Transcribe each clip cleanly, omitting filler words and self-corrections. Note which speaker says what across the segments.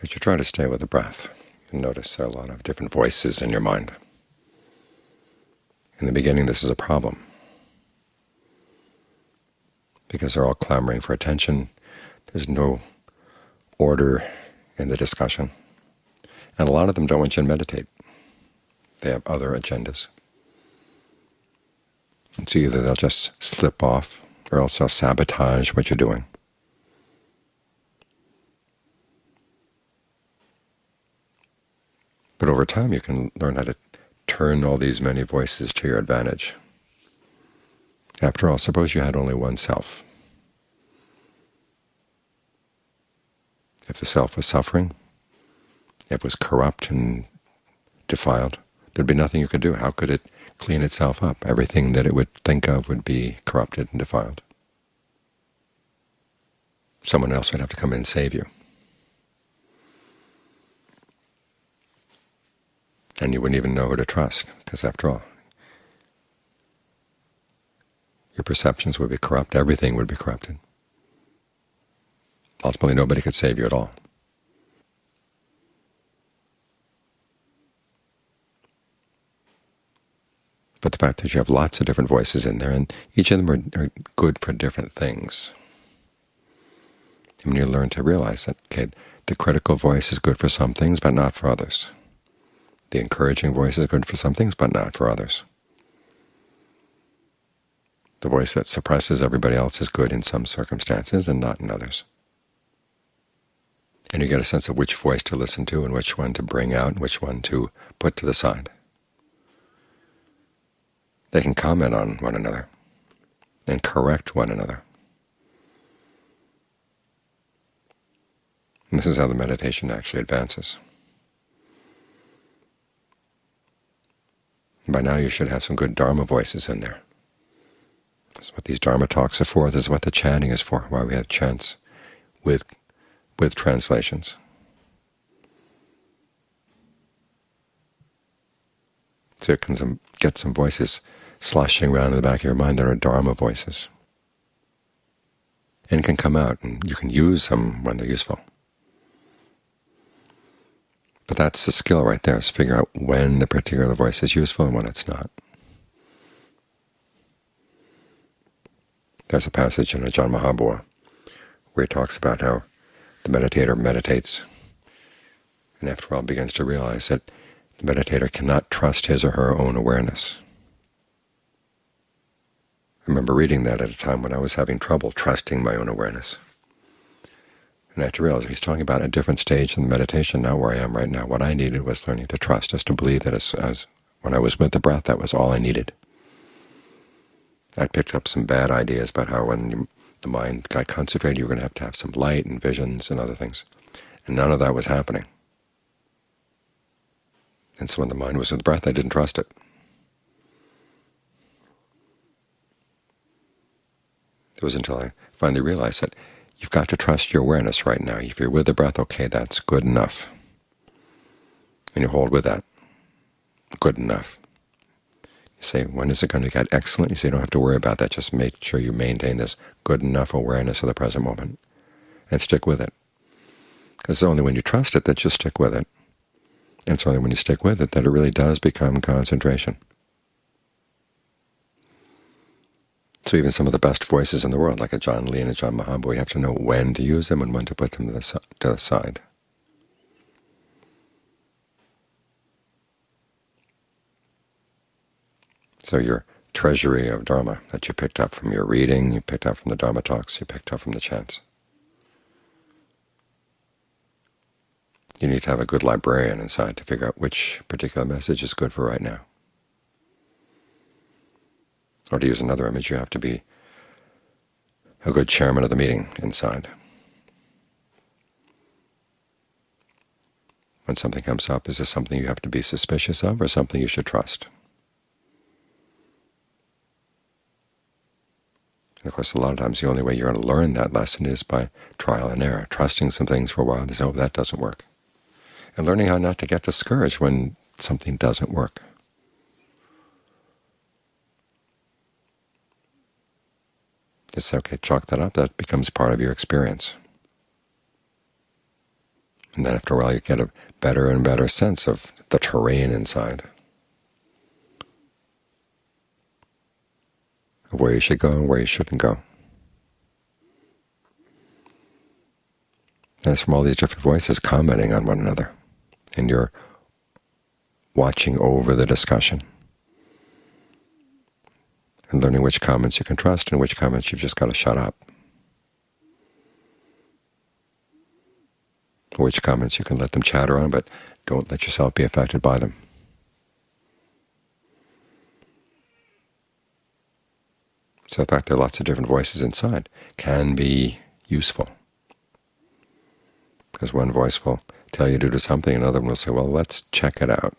Speaker 1: As you try to stay with the breath, you notice there are a lot of different voices in your mind. In the beginning, this is a problem, because they're all clamoring for attention. There's no order in the discussion. And a lot of them don't want you to meditate. They have other agendas. And so either they'll just slip off, or else they'll sabotage what you're doing. But over time you can learn how to turn all these many voices to your advantage. After all, suppose you had only one self. If the self was suffering, if it was corrupt and defiled, there'd be nothing you could do. How could it clean itself up? Everything that it would think of would be corrupted and defiled. Someone else would have to come in and save you. And you wouldn't even know who to trust, because after all, your perceptions would be corrupt, everything would be corrupted. Ultimately, nobody could save you at all. But the fact is you have lots of different voices in there, and each of them are good for different things. And when you learn to realize that, okay, the critical voice is good for some things, but not for others. The encouraging voice is good for some things, but not for others. The voice that suppresses everybody else is good in some circumstances and not in others. And you get a sense of which voice to listen to and which one to bring out and which one to put to the side. They can comment on one another and correct one another. And this is how the meditation actually advances. By now you should have some good Dharma voices in there. This is what these Dharma talks are for. This is what the chanting is for, why we have chants with translations. So you can get some voices sloshing around in the back of your mind that are Dharma voices, and can come out, and you can use them when they're useful. But that's the skill right there, is figure out when the particular voice is useful and when it's not. There's a passage in Ajahn Mahabua where he talks about how the meditator meditates, and after a while begins to realize that the meditator cannot trust his or her own awareness. I remember reading that at a time when I was having trouble trusting my own awareness. And I had to realize he's talking about a different stage in the meditation, not where I am right now. What I needed was learning to trust, just to believe that as when I was with the breath, that was all I needed. I picked up some bad ideas about how when the mind got concentrated, you were going to have some light and visions and other things. And none of that was happening. And so when the mind was with the breath, I didn't trust it. It was until I finally realized that you've got to trust your awareness right now. If you're with the breath, okay, that's good enough. And you hold with that. Good enough. You say, when is it going to get excellent? You say, you don't have to worry about that. Just make sure you maintain this good enough awareness of the present moment and stick with it. Because it's only when you trust it that you stick with it. And it's only when you stick with it that it really does become concentration. So even some of the best voices in the world, like Ajahn Lee and Ajahn Mahabua, you have to know when to use them and when to put them to the side. So your treasury of Dharma that you picked up from your reading, you picked up from the Dharma talks, you picked up from the chants. You need to have a good librarian inside to figure out which particular message is good for right now. Or to use another image, you have to be a good chairman of the meeting inside. When something comes up, is this something you have to be suspicious of or something you should trust? And of course, a lot of times the only way you're going to learn that lesson is by trial and error, trusting some things for a while and say, oh, that doesn't work. And learning how not to get discouraged when something doesn't work. Just say, okay, chalk that up. That becomes part of your experience. And then after a while you get a better and better sense of the terrain inside, of where you should go and where you shouldn't go. And it's from all these different voices commenting on one another, and you're watching over the discussion and learning which comments you can trust and which comments you've just got to shut up, which comments you can let them chatter on, but don't let yourself be affected by them. So the fact there are lots of different voices inside can be useful, because one voice will tell you to do something, another one will say, well, let's check it out.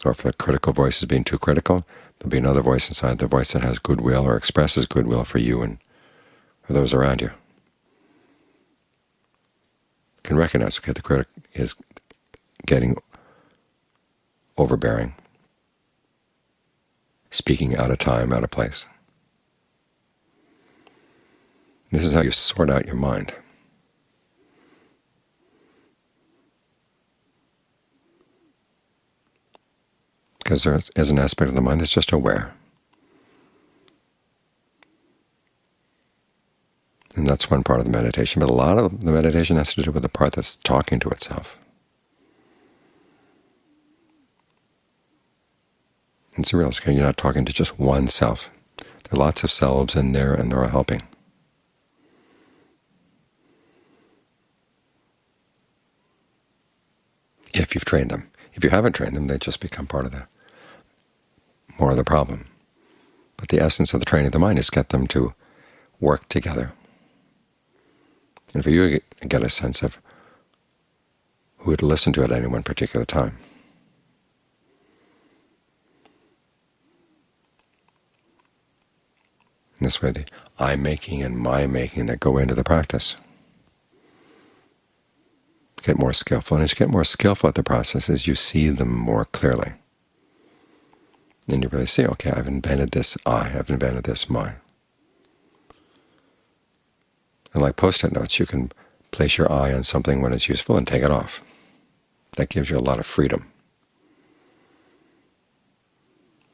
Speaker 1: Or if a critical voice is being too critical, there'll be another voice inside, the voice that has goodwill or expresses goodwill for you and for those around you. You can recognize, okay, the critic is getting overbearing, speaking out of time, out of place. This is how you sort out your mind. Because there is an aspect of the mind that's just aware. And that's one part of the meditation. But a lot of the meditation has to do with the part that's talking to itself. It's real. You're not talking to just one self. There are lots of selves in there, and they're all helping. If you've trained them. If you haven't trained them, they just become part of more of the problem. But the essence of the training of the mind is get them to work together. And for you to get a sense of who to listen to at any one particular time. In this way, the I-making and my-making that go into the practice get more skillful. And as you get more skillful at the processes, you see them more clearly. Then you really see, okay, I've invented this I, I've invented this my. And like Post-it notes, you can place your eye on something when it's useful and take it off. That gives you a lot of freedom.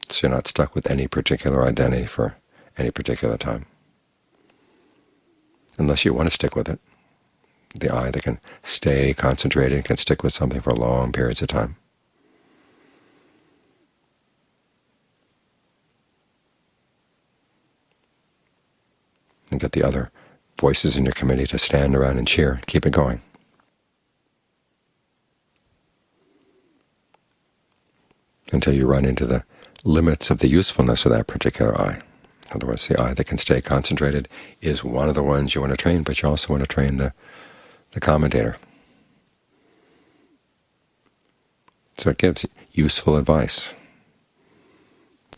Speaker 1: So you're not stuck with any particular identity for any particular time. Unless you want to stick with it. The eye that can stay concentrated, can stick with something for long periods of time. And get the other voices in your committee to stand around and cheer. Keep it going. Until you run into the limits of the usefulness of that particular eye. In other words, the eye that can stay concentrated is one of the ones you want to train, but you also want to train the commentator. So it gives useful advice.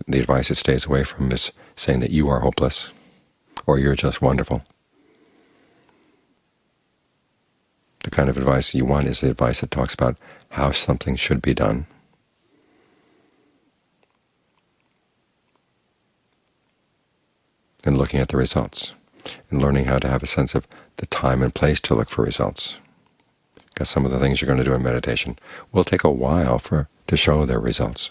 Speaker 1: The advice it stays away from is saying that you are hopeless or you're just wonderful. The kind of advice you want is the advice that talks about how something should be done, and looking at the results, and learning how to have a sense of the time and place to look for results. Because some of the things you're going to do in meditation will take a while to show their results.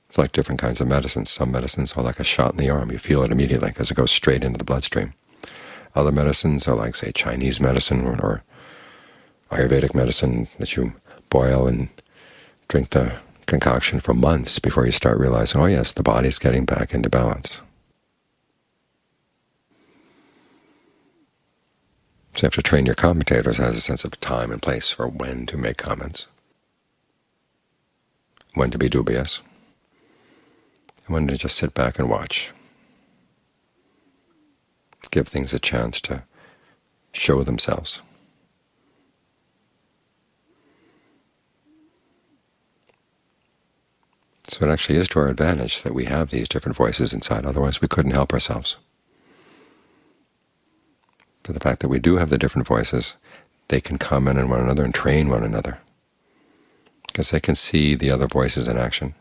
Speaker 1: It's like different kinds of medicines. Some medicines are like a shot in the arm. You feel it immediately because it goes straight into the bloodstream. Other medicines are like, say, Chinese medicine or Ayurvedic medicine that you boil and drink the concoction for months before you start realizing, oh yes, the body's getting back into balance. So you have to train your commentators as a sense of time and place for when to make comments, when to be dubious, and when to just sit back and watch. Give things a chance to show themselves. So it actually is to our advantage that we have these different voices inside, otherwise we couldn't help ourselves. But the fact that we do have the different voices, they can comment on one another and train one another, because they can see the other voices in action.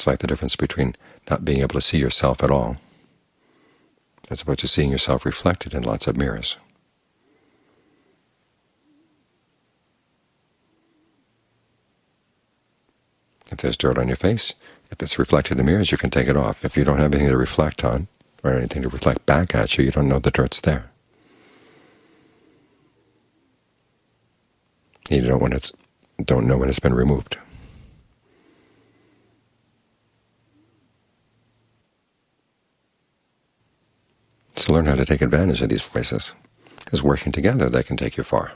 Speaker 1: It's like the difference between not being able to see yourself at all as opposed to seeing yourself reflected in lots of mirrors. If there's dirt on your face, if it's reflected in mirrors, you can take it off. If you don't have anything to reflect on, or anything to reflect back at you, you don't know the dirt's there. You don't know when it's been removed. So learn how to take advantage of these voices, because working together they can take you far.